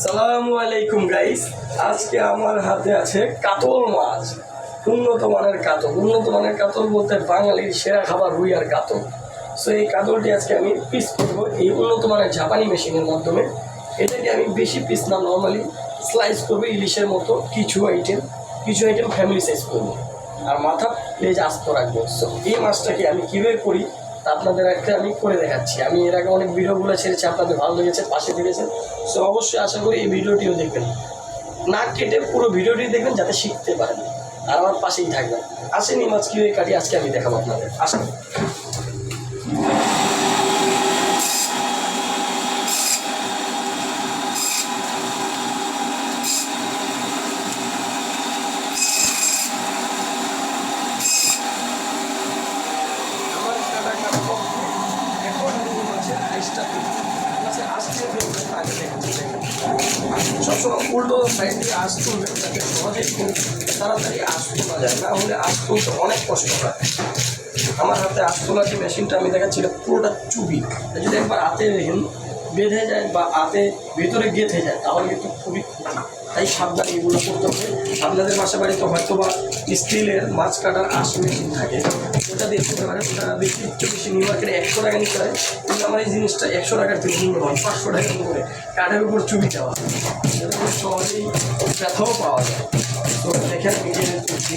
সালামু আলাইকুম গাইস। আজকে আমার হাতে আছে কাতল মাছ, উন্নত মানের কাতল বলতে বাঙালির সেরা খাবার রুই আর কাতল। সো এই কাতলটি আজকে আমি পিস করবো এই উন্নত মানের জাপানি মেশিনের মাধ্যমে। এটাকে আমি বেশি পিস না, নর্মালি স্লাইস করবো ইলিশের মতো। কিছু আইটেম ফ্যামিলি সাইজ করবো আর মাথা লেজ আস্ত রাখবো। সো এই মাছটাকে আমি কীভাবে করি তা আপনাদের একটা আমি করে দেখাচ্ছি। আমি এর আগে অনেক ভিডিওগুলো ছেড়েছি, আপনাদের ভালো লেগেছে, পাশে দিয়েছেন। সো অবশ্যই আশা করি এই ভিডিওটিও দেখবেন, না কেটে পুরো ভিডিওটি দেখবেন যাতে শিখতে পারেন আর আমার পাশেই থাকবেন। আসেন এই মাছ কীভাবে কাটি আজকে আমি দেখাবো আপনাদের। আসেন। সবসময় উল্টো সাইড দিয়ে আঁচ তুলবেন যাতে সহজেই খুব তাড়াতাড়ি আঁচ তোলা যায়, না হলে আঁচ তুলতে অনেক কষ্ট হয়। আমার হাতে আঁচ তোলার যে মেশিনটা আমি দেখাচ্ছি এটা পুরোটা চুবি। যদি একবার হাতে বেঁধে যায় বা হাতে ভেতরে গেঁথে যায় তাহলে কিন্তু খুবই ক্ষতি। তাই সাবধানে এগুলো করতে হবে। আপনাদের বাসা বাড়িতে হয়তো বা স্টিলের মাছ কাটার আঁশ মেশিন থাকে, ওটা দিয়ে করতে পারে। ওটা বেশি নিউ মার্কেটে 100 টাকা নিতে হয়, কিন্তু আমার এই জিনিসটা 100 টাকার থেকে মূল্য হয় 500 টাকা করে কাঠের উপর চুবি দেওয়া, এটা খুব সহজেই ব্যথাও পাওয়া যায়। তো দেখেন নিজেদের করছি।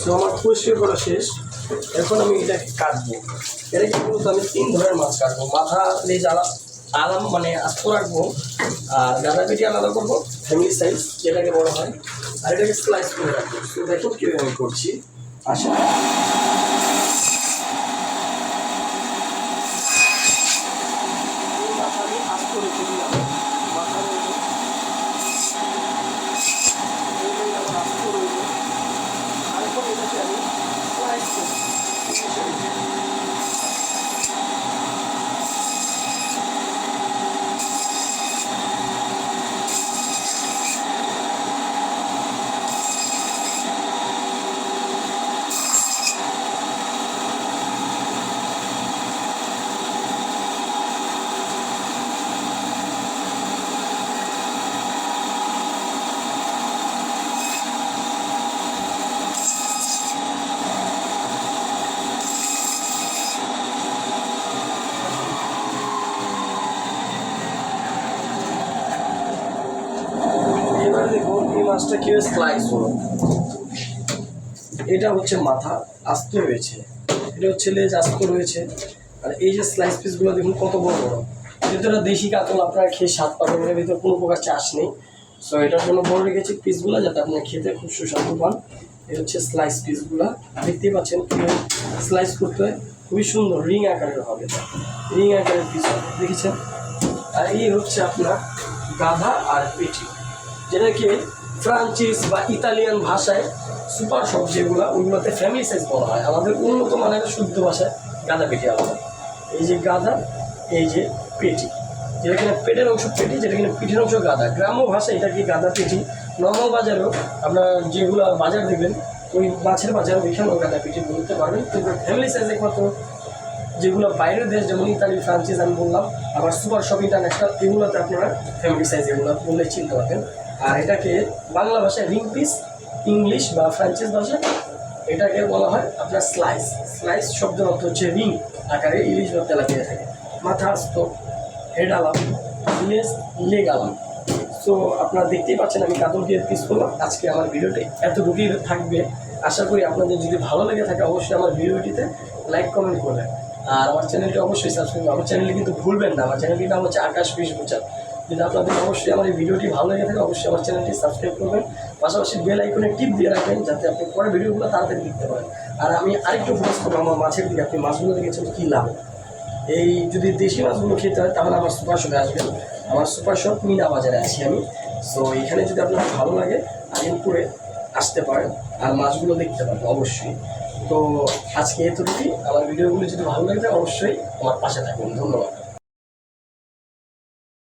তো আমার পরিষ্কার করা শেষ, এখন আমি এটাকে কাটবো। এটাকে মূলত আমি 3 ধরনের মাছ কাটবো। মাথা লেজ আলাম মানে আস্ত রাখবো, আর গাদা পেটি আলাদা করবো ফ্যামিলি সাইজ যেটাকে বলা হয়, আর এটাকে স্লাইস করে রাখবো। তো দেখুন কীভাবে আমি করছি। আসেন। মাথা আমি আস্ত রেখে দিলাম, মাথা রইল, আমার আস্ত রইল। তারপর এটাকে আমি স্লাইস করবো। এবার দেখুন এই মাছটা কীভাবে স্লাইস হলো। এটা হচ্ছে মাথা আস্ত রয়েছে, এটা হচ্ছে লেজ আস্ত রয়েছে, আর এই যে স্লাইস পিসগুলো দেখুন কত বড় বড়। ভিতরে দেশি কাতল, আপনারা খেয়ে স্বাদ পাবেন, এর ভিতরে কোনো প্রকার চাষ নেই। সো এটার জন্য বড় রেখেছি পিসগুলো যাতে আপনারা খেতে খুব সুস্বাদু পান। এই হচ্ছে স্লাইস পিসগুলো, দেখতেই পাচ্ছেন কীভাবে স্লাইস করতে হয়। খুবই সুন্দর রিং আকারের হবে, রিং আকারের পিস হবে, দেখেছেন। আর এই হচ্ছে আপনার গাধা আর পেটি, যেটাকে ফ্রান্সিস বা ইতালিয়ান ভাষায় সুপার শপ যেগুলো, ওইগুলোতে ফ্যামিলি সাইজ বলা হয়। আমাদের উন্নত মানের শুদ্ধ ভাষায় গাদা পেটি আলাদা। এই যে গাদা, এই যে পেটি, যেটা কিনা পেটের অংশ পেটি, যেটা কিনা পিঠের অংশ গাদা। গ্রাম্য ভাষায় এটাকে গাদা পেটি। নর্মাল বাজারেও আপনার যেগুলো বাজার দেবেন, ওই মাছের বাজার ওইখানেও গাদা পেটি বলতে পারবেন। কিন্তু ফ্যামিলি সাইজ একমাত্র যেগুলো বাইরের দেশ, যেমন ইতালি, ফ্রান্সিস আমি বললাম, আবার সুপার শপ ইন্টারন্যাশনাল, এগুলোতে আপনারা ফ্যামিলি সাইজ এগুলো বললে চিনতে পারবেন। আর এটাকে বাংলা ভাষায় রিং পিস, ইংলিশ বা ফ্রান্সিস ভাষায় এটাকে বলা হয় আপনার স্লাইস। স্লাইস শব্দের অর্থ হচ্ছে রিং আকারে ইলিশ বা তেলাপিয়া থাকে। মাথা আস্ত, হেড আলাম, লেগ আলাম। সো আপনারা দেখতেই পাচ্ছেন আমি কাতল দিয়ে পিস করলাম। আজকে আমার ভিডিওটি এতটুকুই থাকবে। আশা করি আপনাদের যদি ভালো লেগে থাকে অবশ্যই আমার ভিডিওটিতে লাইক কমেন্ট করবেন, আর আমার চ্যানেলটি অবশ্যই সাবস্ক্রাইব করবেন। আমার চ্যানেলটি কিন্তু ভুলবেন না, আমার চ্যানেলটির নাম হচ্ছে আকাশ বিশ বুচার। যদি আপনাদের অবশ্যই আমার এই ভিডিওটি ভালো লেগে থাকে অবশ্যই আমার চ্যানেলটি সাবস্ক্রাইব করবেন, পাশাপাশি বেল আইকনে টিপ দিয়ে রাখবেন যাতে আপনি পরে ভিডিওগুলো তাড়াতাড়ি দেখতে পারেন। আর আমি আরেকটু ফোকাস করবো আমার মাছের দিকে। আপনি মাছগুলো দেখেছেন কী লাভ, এই যদি দেশি মাছগুলো খেতে হয় তাহলে আমার সুপার শপে আসবেন। আমার সুপার শপ মিনা বাজারে আছি আমি। সো এখানে যদি আপনার ভালো লাগে করে আসতে পারেন আর মাছগুলো দেখতে পারেন অবশ্যই। তো আজকে এতটুকুই। আমার ভিডিওগুলো যদি ভালো লাগে অবশ্যই আমার পাশে থাকবেন। ধন্যবাদ।